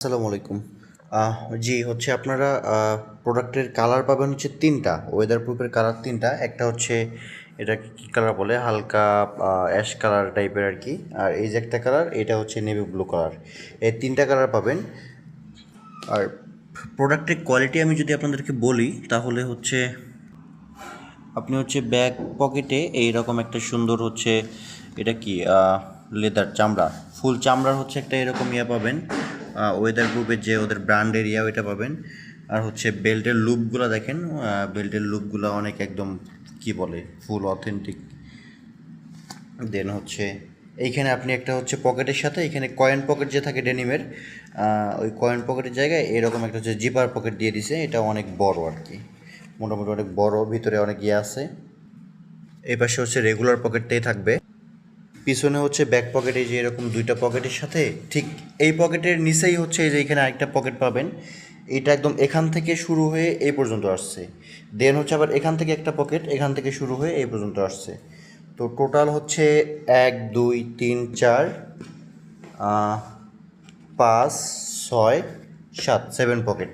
আসসালামু আলাইকুম। জি হচ্ছে আপনারা প্রোডাক্টের কালার পাবেন হচ্ছে ৩টা। ওয়েদার প্রুফের কালার ৩টা। একটা হচ্ছে এটাকে কী কালার বলে? হালকা অ্যাশ কালার টাইপের আরকি। আর এই যে একটা কালার, এটা হচ্ছে নেভি ব্লু কালার। এই ৩টা কালার পাবেন। আর প্রোডাক্টের কোয়ালিটি আমি যদি আপনাদেরকে বলি, তাহলে হচ্ছে আপনি হচ্ছে ব্যাক পকেটে এইরকম একটা সুন্দর হচ্ছে এটা কি লেদার চামড়া, ফুল চামড়ার হচ্ছে একটা এরকম ইয়ে পাবেন। ওয়েদার প্রুফের যে ওদের ব্র্যান্ডের ইয়া ওইটা পাবেন। আর হচ্ছে বেল্টের লুপগুলো দেখেন, বেল্টের লুপগুলো অনেক একদম কি বলে ফুল অথেন্টিক। দেন হচ্ছে এইখানে আপনি একটা হচ্ছে পকেটের সাথে এখানে কয়েন পকেট যে থাকে ডেনিমের, ওই কয়েন পকেটের জায়গায় এরকম একটা হচ্ছে জিপার পকেট দিয়ে দিছে। এটা অনেক বড় আর কি, মোটামুটি অনেক বড়, ভিতরে অনেক ইয়ে আছে। এই পাশে হচ্ছে রেগুলার পকেটটাই থাকবে। পিছনে হচ্ছে ব্যাক পকেটে যে এরকম দুইটা পকেটের সাথে ঠিক এই পকেটের নিচেই হচ্ছে এই যে এখানে আরেকটা পকেট পাবেন। এটা একদম এখান থেকে শুরু হয়ে এই পর্যন্ত আসছে। দেন হচ্ছে আবার এখান থেকে একটা পকেট এখান থেকে শুরু হয়ে এই পর্যন্ত আসছে। তো টোটাল হচ্ছে ১ ২ ৩ ৪ ৫ ৬ ৭ সেভেন পকেট।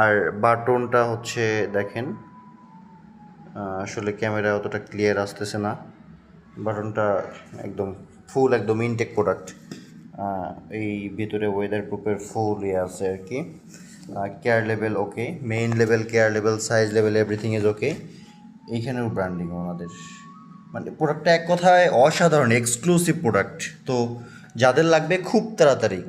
আর বাটনটা হচ্ছে দেখেন, আসলে ক্যামেরা অতটা ক্লিয়ার আসতেছে না। বাটনটা একদম ফুল, একদম ইনটেক প্রোডাক্ট। এই ভিতরে ওয়েদার প্রুফের ফুল ইয়ে আছে আর কি। Care level okay, main level, care level, size level, everything is okay. এইখানেও ব্র্যান্ডিং ওনাদের, মানে প্রোডাক্টটা এক কথায় অসাধারণ এক্সক্লুসিভ প্রোডাক্ট। তো যাদের লাগবে খুব তাড়াতাড়ি